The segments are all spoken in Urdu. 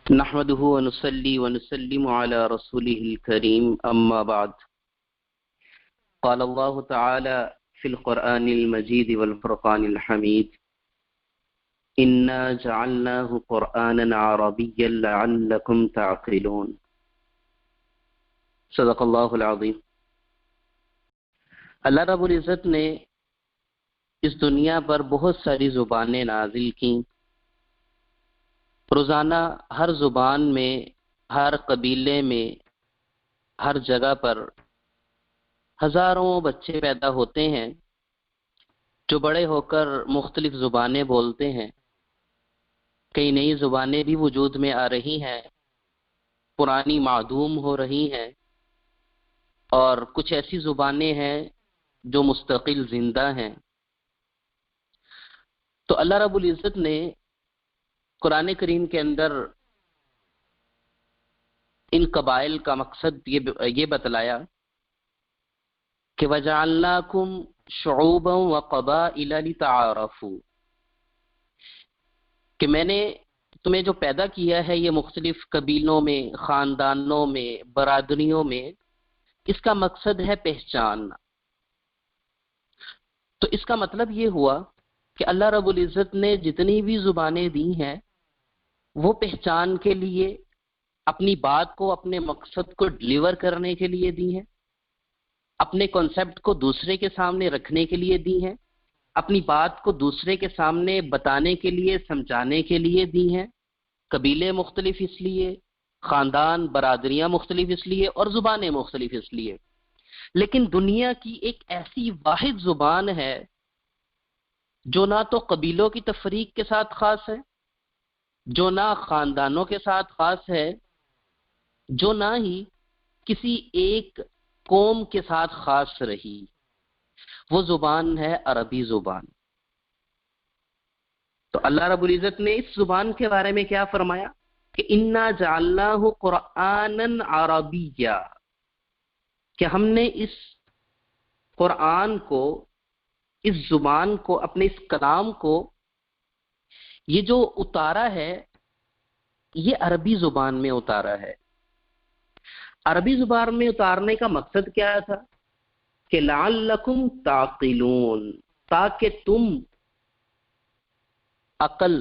نحمده ونصلي ونسلم على رسوله الكريم أما بعد. قال الله تعالى في القرآن المجيد والفرقان الحميد: إنا جعلناه قرآنا عربيا لعلكم تعقلون. صدق اللہ العظیم. اللہ رب العزت نے اس دنیا پر بہت ساری زبانیں نازل کی. روزانہ ہر زبان میں، ہر قبیلے میں، ہر جگہ پر ہزاروں بچے پیدا ہوتے ہیں جو بڑے ہو کر مختلف زبانیں بولتے ہیں. کئی نئی زبانیں بھی وجود میں آ رہی ہیں، پرانی معدوم ہو رہی ہیں، اور کچھ ایسی زبانیں ہیں جو مستقل زندہ ہیں. تو اللہ رب العزت نے قرآن کریم کے اندر ان قبائل کا مقصد یہ بتلایا کہ وَجَعَلْنَاكُمْ شُعُوبًا وَقَبَائِلَ لِتَعَارَفُوا، کہ میں نے تمہیں جو پیدا کیا ہے یہ مختلف قبیلوں میں، خاندانوں میں، برادریوں میں، اس کا مقصد ہے پہچاننا. تو اس کا مطلب یہ ہوا کہ اللہ رب العزت نے جتنی بھی زبانیں دی ہیں وہ پہچان کے لیے، اپنی بات کو، اپنے مقصد کو ڈلیور کرنے کے لیے دی ہیں، اپنے کنسپٹ کو دوسرے کے سامنے رکھنے کے لیے دی ہیں، اپنی بات کو دوسرے کے سامنے بتانے کے لیے، سمجھانے کے لیے دی ہیں. قبیلے مختلف اس لیے، خاندان، برادریاں مختلف اس لیے، اور زبانیں مختلف اس لیے. لیکن دنیا کی ایک ایسی واحد زبان ہے جو نہ تو قبیلوں کی تفریق کے ساتھ خاص ہے، جو نہ خاندانوں کے ساتھ خاص ہے، جو نہ ہی کسی ایک قوم کے ساتھ خاص رہی. وہ زبان ہے عربی زبان. تو اللہ رب العزت نے اس زبان کے بارے میں کیا فرمایا کہ انا جعلناہ قرآنا عربیا، کہ ہم نے اس قرآن کو، اس زبان کو، اپنے اس کلام کو، یہ جو اتارا ہے یہ عربی زبان میں اتارا ہے. عربی زبان میں اتارنے کا مقصد کیا تھا کہ لعلکم تعقلون، تاکہ تم عقل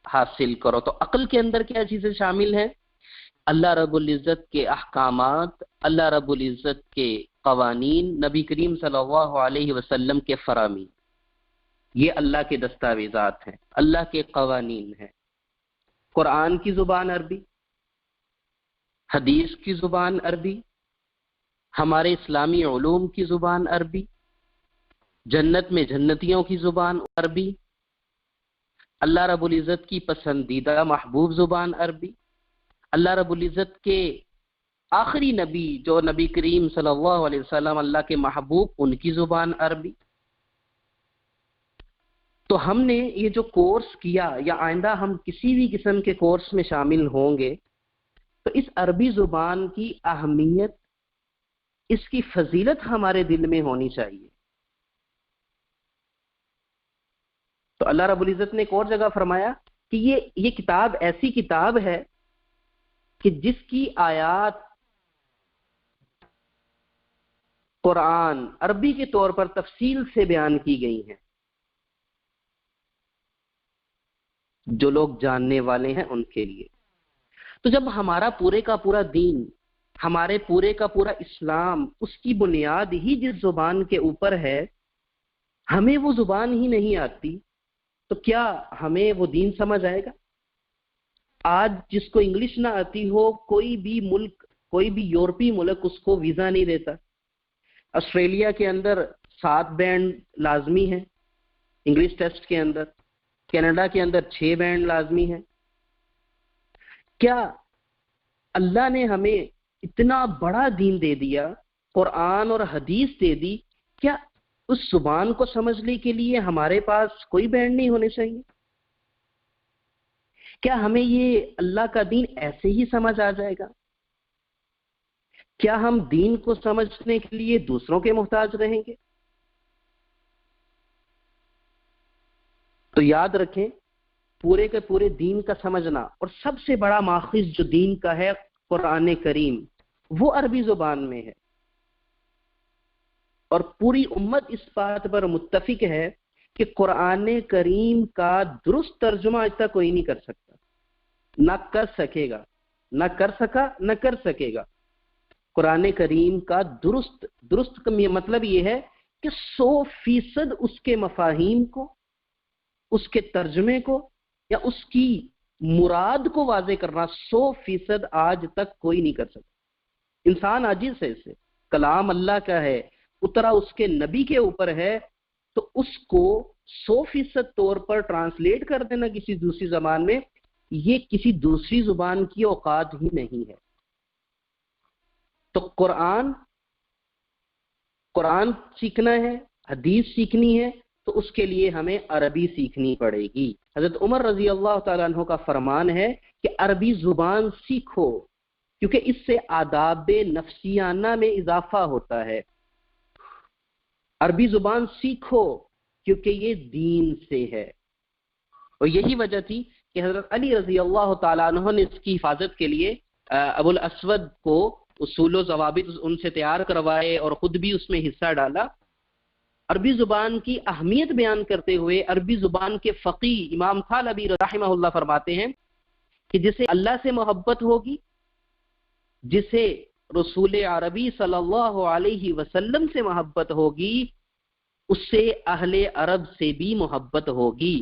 حاصل کرو. تو عقل کے اندر کیا چیزیں شامل ہیں؟ اللہ رب العزت کے احکامات، اللہ رب العزت کے قوانین، نبی کریم صلی اللہ علیہ وسلم کے فرامین. یہ اللہ کے دستاویزات ہیں، اللہ کے قوانین ہیں. قرآن کی زبان عربی، حدیث کی زبان عربی، ہمارے اسلامی علوم کی زبان عربی، جنت میں جنتیوں کی زبان عربی، اللہ رب العزت کی پسندیدہ محبوب زبان عربی، اللہ رب العزت کے آخری نبی جو نبی کریم صلی اللہ علیہ وسلم اللہ کے محبوب، ان کی زبان عربی. تو ہم نے یہ جو کورس کیا، یا آئندہ ہم کسی بھی قسم کے کورس میں شامل ہوں گے، تو اس عربی زبان کی اہمیت، اس کی فضیلت ہمارے دل میں ہونی چاہیے. تو اللہ رب العزت نے ایک اور جگہ فرمایا کہ یہ کتاب ایسی کتاب ہے کہ جس کی آیات قرآن عربی کے طور پر تفصیل سے بیان کی گئی ہیں. جو لوگ جاننے والے ہیں ان کے لیے. تو جب ہمارا پورے کا پورا دین، ہمارے پورے کا پورا اسلام، اس کی بنیاد ہی جس زبان کے اوپر ہے، ہمیں وہ زبان ہی نہیں آتی تو کیا ہمیں وہ دین سمجھ آئے گا؟ آج جس کو انگلش نہ آتی ہو، کوئی بھی ملک، کوئی بھی یورپی ملک اس کو ویزا نہیں دیتا. آسٹریلیا کے اندر 7 بینڈ لازمی ہے انگلش ٹیسٹ کے اندر، کینیڈا کے اندر 6 بینڈ لازمی ہے. کیا اللہ نے ہمیں اتنا بڑا دین دے دیا، قرآن اور حدیث دے دی، کیا اس زبان کو سمجھنے کے لیے ہمارے پاس کوئی بینڈ نہیں ہونے چاہیے؟ کیا ہمیں یہ اللہ کا دین ایسے ہی سمجھ آ جائے گا؟ کیا ہم دین کو سمجھنے کے لیے دوسروں کے محتاج رہیں گے؟ تو یاد رکھیں پورے کے پورے دین کا سمجھنا، اور سب سے بڑا ماخذ جو دین کا ہے قرآن کریم، وہ عربی زبان میں ہے، اور پوری امت اس بات پر متفق ہے کہ قرآن کریم کا درست ترجمہ آج تک کوئی نہیں کر سکتا، نہ کر سکے گا، نہ کر سکا، نہ کر سکے گا۔ قرآن کریم کا درست کا مطلب یہ ہے کہ 100% اس کے مفاہیم کو، اس کے ترجمے کو یا اس کی مراد کو واضح کرنا 100% آج تک کوئی نہیں کر سکتا۔ انسان عاجز ہے، اس سے کلام اللہ کا ہے، اترا اس کے نبی کے اوپر ہے، تو اس کو 100% طور پر ٹرانسلیٹ کر دینا کسی دوسری زبان میں، یہ کسی دوسری زبان کی اوقات ہی نہیں ہے۔ تو قرآن سیکھنا ہے، حدیث سیکھنی ہے، تو اس کے لیے ہمیں عربی سیکھنی پڑے گی۔ حضرت عمر رضی اللہ تعالیٰ عنہ کا فرمان ہے کہ عربی زبان سیکھو، کیونکہ اس سے آداب نفسیانہ میں اضافہ ہوتا ہے۔ عربی زبان سیکھو کیونکہ یہ دین سے ہے، اور یہی وجہ تھی کہ حضرت علی رضی اللہ تعالیٰ عنہ نے اس کی حفاظت کے لیے ابو الاسود کو اصول و ضوابط ان سے تیار کروائے اور خود بھی اس میں حصہ ڈالا۔ عربی زبان کی اہمیت بیان کرتے ہوئے عربی زبان کے فقیہ امام طالبی رحمہ اللہ فرماتے ہیں کہ جسے اللہ سے محبت ہوگی، جسے رسول عربی صلی اللہ علیہ وسلم سے محبت ہوگی، اس سے اہل عرب سے بھی محبت ہوگی،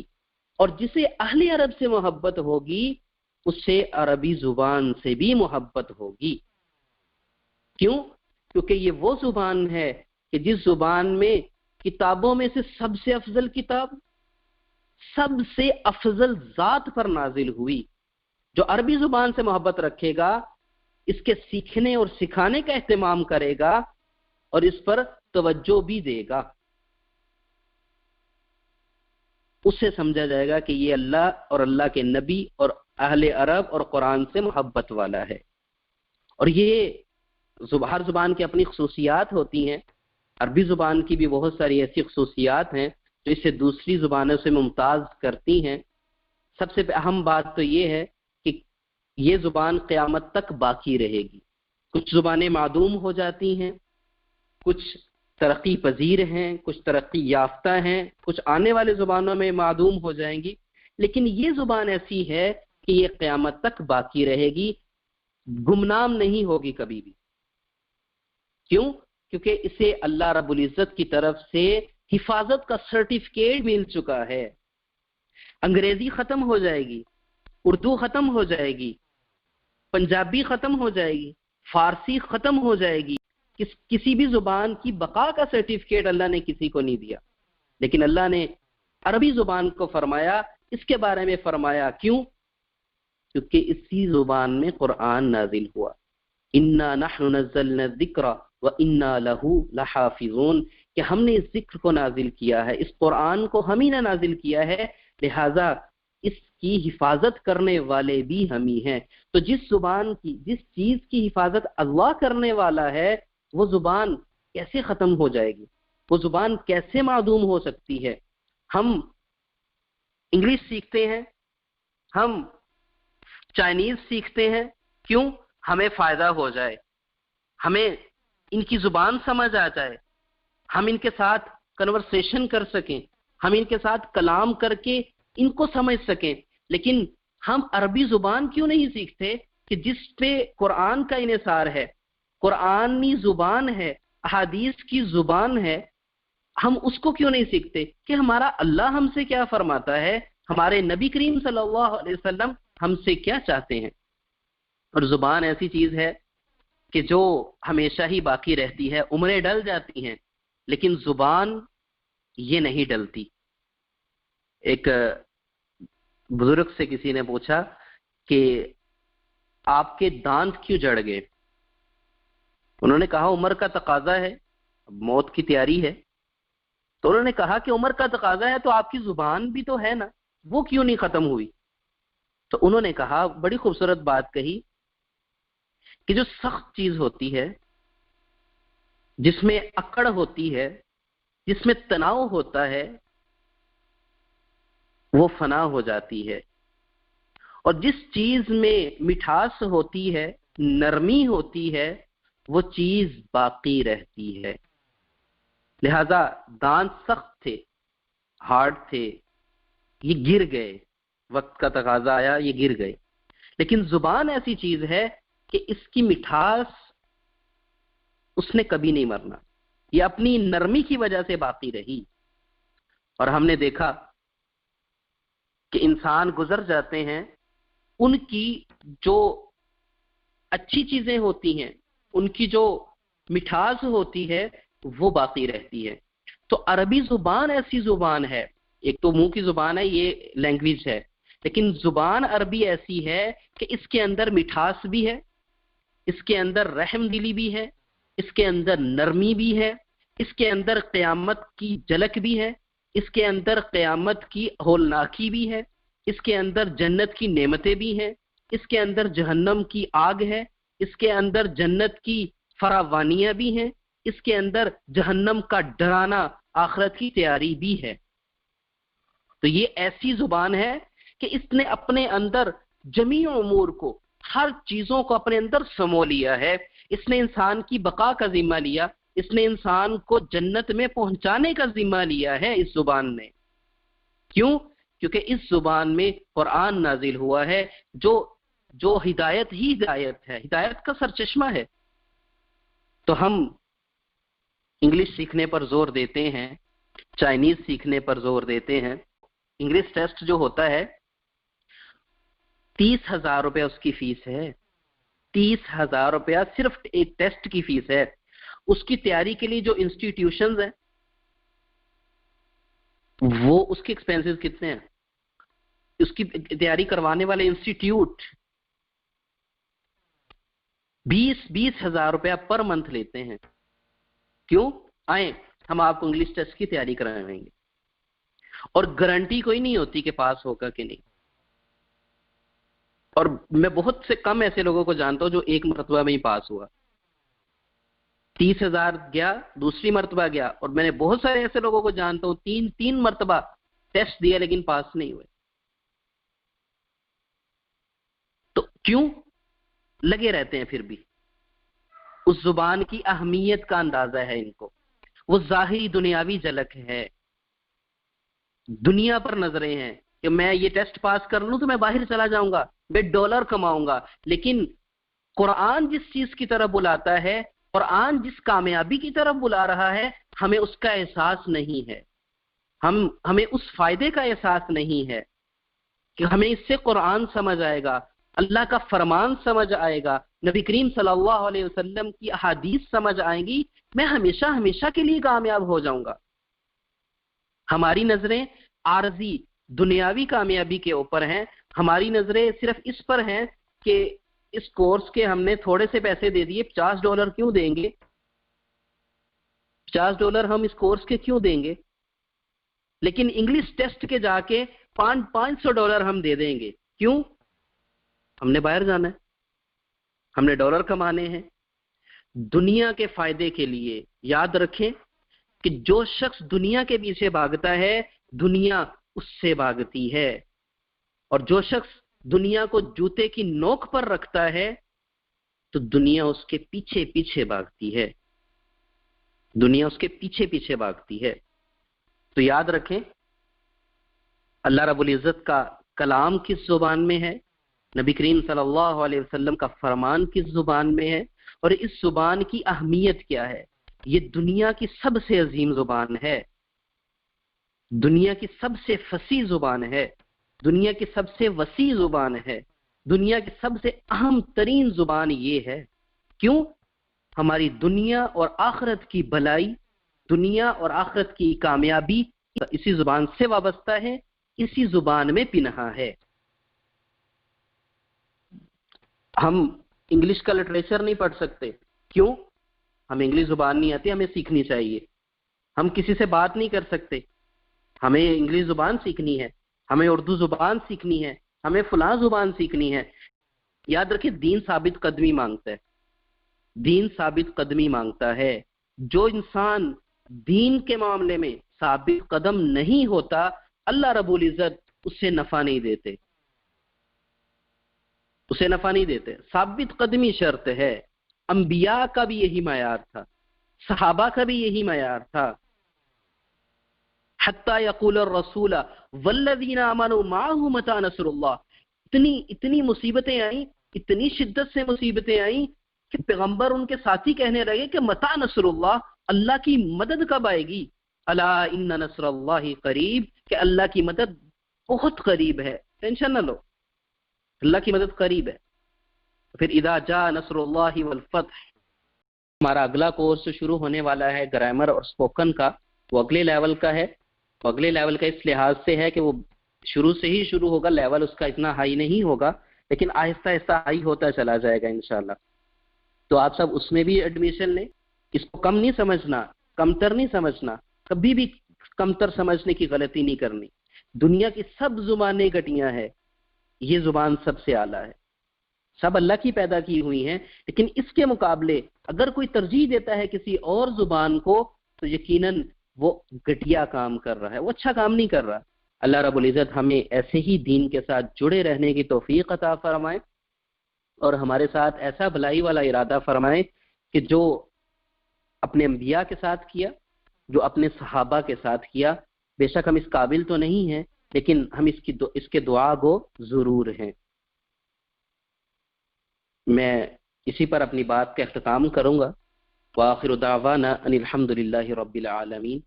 اور جسے اہل عرب سے محبت ہوگی اس سے عربی زبان سے بھی محبت ہوگی۔ کیوں؟ کیونکہ یہ وہ زبان ہے کہ جس زبان میں کتابوں میں سے سب سے افضل کتاب، سب سے افضل ذات پر نازل ہوئی۔ جو عربی زبان سے محبت رکھے گا، اس کے سیکھنے اور سکھانے کا اہتمام کرے گا اور اس پر توجہ بھی دے گا، اس سے سمجھا جائے گا کہ یہ اللہ اور اللہ کے نبی اور اہل عرب اور قرآن سے محبت والا ہے۔ اور یہ ہر زبان کی اپنی خصوصیات ہوتی ہیں، عربی زبان کی بھی بہت ساری ایسی خصوصیات ہیں جو اسے دوسری زبانوں سے ممتاز کرتی ہیں۔ سب سے اہم بات تو یہ ہے کہ یہ زبان قیامت تک باقی رہے گی۔ کچھ زبانیں معدوم ہو جاتی ہیں، کچھ ترقی پذیر ہیں، کچھ ترقی یافتہ ہیں، کچھ آنے والے زبانوں میں معدوم ہو جائیں گی، لیکن یہ زبان ایسی ہے کہ یہ قیامت تک باقی رہے گی، گمنام نہیں ہوگی کبھی بھی۔ کیوں؟ کیونکہ اسے اللہ رب العزت کی طرف سے حفاظت کا سرٹیفکیٹ مل چکا ہے۔ انگریزی ختم ہو جائے گی، اردو ختم ہو جائے گی، پنجابی ختم ہو جائے گی، فارسی ختم ہو جائے گی، کسی بھی زبان کی بقا کا سرٹیفکیٹ اللہ نے کسی کو نہیں دیا، لیکن اللہ نے عربی زبان کو فرمایا، اس کے بارے میں فرمایا۔ کیوں؟ کیونکہ اسی زبان میں قرآن نازل ہوا۔ انا نحن نزلنا الذکر وانا له لحافظون، کہ ہم نے اس ذکر کو نازل کیا ہے، اس قرآن کو ہم ہی نے نازل کیا ہے، لہذا اس کی حفاظت کرنے والے بھی ہم ہی ہیں۔ تو جس زبان کی، جس چیز کی حفاظت اللہ کرنے والا ہے، وہ زبان کیسے ختم ہو جائے گی؟ وہ زبان کیسے معدوم ہو سکتی ہے؟ ہم انگلش سیکھتے ہیں، ہم چائنیز سیکھتے ہیں، کیوں؟ ہمیں فائدہ ہو جائے، ہمیں ان کی زبان سمجھ آ جائے، ہم ان کے ساتھ کنورسیشن کر سکیں، ہم ان کے ساتھ کلام کر کے ان کو سمجھ سکیں۔ لیکن ہم عربی زبان کیوں نہیں سیکھتے کہ جس پہ قرآن کا انحصار ہے، قرآنی زبان ہے، احادیث کی زبان ہے، ہم اس کو کیوں نہیں سیکھتے کہ ہمارا اللہ ہم سے کیا فرماتا ہے، ہمارے نبی کریم صلی اللہ علیہ وسلم ہم سے کیا چاہتے ہیں۔ اور زبان ایسی چیز ہے کہ جو ہمیشہ ہی باقی رہتی ہے، عمریں ڈل جاتی ہیں، لیکن زبان یہ نہیں ڈلتی۔ ایک بزرگ سے کسی نے پوچھا کہ آپ کے دانت کیوں جڑ گئے؟ انہوں نے کہا عمر کا تقاضا ہے، موت کی تیاری ہے۔ تو انہوں نے کہا کہ عمر کا تقاضا ہے تو آپ کی زبان بھی تو ہے نا، وہ کیوں نہیں ختم ہوئی؟ تو انہوں نے کہا، بڑی خوبصورت بات کہی، کہ جو سخت چیز ہوتی ہے، جس میں اکڑ ہوتی ہے، جس میں تناؤ ہوتا ہے، وہ فنا ہو جاتی ہے، اور جس چیز میں مٹھاس ہوتی ہے، نرمی ہوتی ہے، وہ چیز باقی رہتی ہے۔ لہذا دانت سخت تھے، ہارڈ تھے، یہ گر گئے، وقت کا تقاضا آیا، یہ گر گئے۔ لیکن زبان ایسی چیز ہے کہ اس کی مٹھاس اس نے کبھی نہیں مرنا، یہ اپنی نرمی کی وجہ سے باقی رہی۔ اور ہم نے دیکھا کہ انسان گزر جاتے ہیں، ان کی جو اچھی چیزیں ہوتی ہیں، ان کی جو مٹھاس ہوتی ہے، وہ باقی رہتی ہے۔ تو عربی زبان ایسی زبان ہے، ایک تو منہ کی زبان ہے، یہ لینگویج ہے، لیکن زبان عربی ایسی ہے کہ اس کے اندر مٹھاس بھی ہے، اس کے اندر رحم دلی بھی ہے، اس کے اندر نرمی بھی ہے، اس کے اندر قیامت کی جھلک بھی ہے، اس کے اندر قیامت کی ہولناکی بھی ہے، اس کے اندر جنت کی نعمتیں بھی ہیں، اس کے اندر جہنم کی آگ ہے، اس کے اندر جنت کی فراوانیاں بھی ہیں، اس کے اندر جہنم کا ڈرانا، آخرت کی تیاری بھی ہے۔ تو یہ ایسی زبان ہے کہ اس نے اپنے اندر جمیع امور کو، ہر چیزوں کو اپنے اندر سمو لیا ہے۔ اس نے انسان کی بقا کا ذمہ لیا، اس نے انسان کو جنت میں پہنچانے کا ذمہ لیا ہے اس زبان نے۔ کیوں؟ کیونکہ اس زبان میں قرآن نازل ہوا ہے، جو ہدایت ہی ہدایت ہے، ہدایت کا سرچشمہ ہے۔ تو ہم انگلش سیکھنے پر زور دیتے ہیں، چائنیز سیکھنے پر زور دیتے ہیں۔ انگلش ٹیسٹ جو ہوتا ہے 30,000 روپے اس کی فیس ہے، 30,000 روپیہ صرف ایک ٹیسٹ کی فیس ہے۔ اس کی تیاری کے لیے جو انسٹیٹیوشنز ہیں وہ اس کے ایکسپینسز کتنے ہیں، اس کی تیاری کروانے والے انسٹیٹیوٹ 20,000 روپیہ پر منتھ لیتے ہیں۔ کیوں؟ آئیں ہم آپ کو انگلش ٹیسٹ کی تیاری کرائیں گے، اور گارنٹی کوئی نہیں ہوتی کہ پاس ہوگا کہ نہیں۔ اور میں بہت سے کم ایسے لوگوں کو جانتا ہوں جو ایک مرتبہ میں ہی پاس ہوا، 30,000 گیا، دوسری مرتبہ گیا، اور میں نے بہت سارے ایسے لوگوں کو جانتا ہوں تین مرتبہ ٹیسٹ دیا لیکن پاس نہیں ہوئے۔ تو کیوں؟ لگے رہتے ہیں پھر بھی۔ اس زبان کی اہمیت کا اندازہ ہے ان کو، وہ ظاہری دنیاوی جھلک ہے، دنیا پر نظریں ہیں کہ میں یہ ٹیسٹ پاس کر لوں تو میں باہر چلا جاؤں گا، میں ڈالر کماؤں گا۔ لیکن قرآن جس چیز کی طرف بلاتا ہے، قرآن جس کامیابی کی طرف بلا رہا ہے، ہمیں اس کا احساس نہیں ہے، ہمیں اس فائدے کا احساس نہیں ہے کہ ہمیں اس سے قرآن سمجھ آئے گا، اللہ کا فرمان سمجھ آئے گا، نبی کریم صلی اللہ علیہ وسلم کی احادیث سمجھ آئیں گی، میں ہمیشہ ہمیشہ کے لیے کامیاب ہو جاؤں گا۔ ہماری نظریں عارضی دنیاوی کامیابی کے اوپر ہیں، ہماری نظریں صرف اس پر ہیں کہ اس کورس کے ہم نے تھوڑے سے پیسے دے دیے، $50 کیوں دیں گے، $50 ہم اس کورس کے کیوں دیں گے، لیکن انگلش ٹیسٹ کے جا کے $500 ہم دے دیں گے۔ کیوں؟ ہم نے باہر جانا ہے، ہم نے ڈالر کمانے ہیں۔ دنیا کے فائدے کے لیے یاد رکھیں کہ جو شخص دنیا کے پیچھے بھاگتا ہے، دنیا اس سے بھاگتی ہے، اور جو شخص دنیا کو جوتے کی نوک پر رکھتا ہے تو دنیا اس کے پیچھے پیچھے بھاگتی ہے، دنیا اس کے پیچھے پیچھے بھاگتی ہے۔ تو یاد رکھیں اللہ رب العزت کا کلام کس زبان میں ہے، نبی کریم صلی اللہ علیہ وسلم کا فرمان کس زبان میں ہے، اور اس زبان کی اہمیت کیا ہے۔ یہ دنیا کی سب سے عظیم زبان ہے، دنیا کی سب سے فصیح زبان ہے، دنیا کی سب سے وسیع زبان ہے، دنیا کی سب سے اہم ترین زبان یہ ہے۔ کیوں؟ ہماری دنیا اور آخرت کی بھلائی، دنیا اور آخرت کی کامیابی اسی زبان سے وابستہ ہے، اسی زبان میں پنہاں ہے۔ ہم انگلش کا لٹریچر نہیں پڑھ سکتے، کیوں؟ ہمیں انگلش زبان نہیں آتی، ہمیں سیکھنی چاہیے۔ ہم کسی سے بات نہیں کر سکتے، ہمیں انگلش زبان سیکھنی ہے، ہمیں اردو زبان سیکھنی ہے، ہمیں فلاں زبان سیکھنی ہے۔ یاد رکھیں دین ثابت قدمی مانگتا ہے، دین ثابت قدمی مانگتا ہے۔ جو انسان دین کے معاملے میں ثابت قدم نہیں ہوتا، اللہ رب العزت اس سے نفع نہیں دیتے۔ اسے نفع نہیں دیتے. ثابت قدمی شرط ہے. انبیاء کا بھی یہی معیار تھا، صحابہ کا بھی یہی معیار تھا. حتی یقول الرسول والذین آمنوا معه متی نصر اللہ. اتنی مصیبتیں آئیں، اتنی شدت سے مصیبتیں آئیں کہ پیغمبر ان کے ساتھی کہنے لگے کہ متی نصر اللہ، اللہ کی مدد کب آئے گی؟ الا ان نصر اللہ قریب، کہ اللہ کی مدد بہت قریب ہے، ٹینشن نہ لو، اللہ کی مدد قریب ہے. پھر اذا جاء نصر اللہ والفتح. ہمارا اگلا کورس شروع ہونے والا ہے گرامر اور اسپوکن کا. وہ اگلے لیول کا ہے. وہ اگلے لیول کا اس لحاظ سے ہے کہ وہ شروع سے ہی شروع ہوگا، لیول اس کا اتنا ہائی نہیں ہوگا، لیکن آہستہ آہستہ ہائی ہوتا چلا جائے گا انشاءاللہ. تو آپ سب اس میں بھی ایڈمیشن لیں. اس کو کم نہیں سمجھنا، کمتر نہیں سمجھنا، کبھی بھی کمتر سمجھنے کی غلطی نہیں کرنی. دنیا کی سب زبانیں گھٹیاں ہیں، یہ زبان سب سے اعلیٰ ہے. سب اللہ کی پیدا کی ہوئی ہیں، لیکن اس کے مقابلے اگر کوئی ترجیح دیتا ہے کسی اور زبان کو تو یقیناً وہ گھٹیا کام کر رہا ہے، وہ اچھا کام نہیں کر رہا. اللہ رب العزت ہمیں ایسے ہی دین کے ساتھ جڑے رہنے کی توفیق عطا فرمائے، اور ہمارے ساتھ ایسا بھلائی والا ارادہ فرمائے کہ جو اپنے انبیاء کے ساتھ کیا، جو اپنے صحابہ کے ساتھ کیا. بے شک ہم اس قابل تو نہیں ہیں، لیکن ہم اس کے دعا گو ضرور ہیں. میں اسی پر اپنی بات کا اختتام کروں گا. وآخر دعوانا ان الحمد للہ رب العالمین.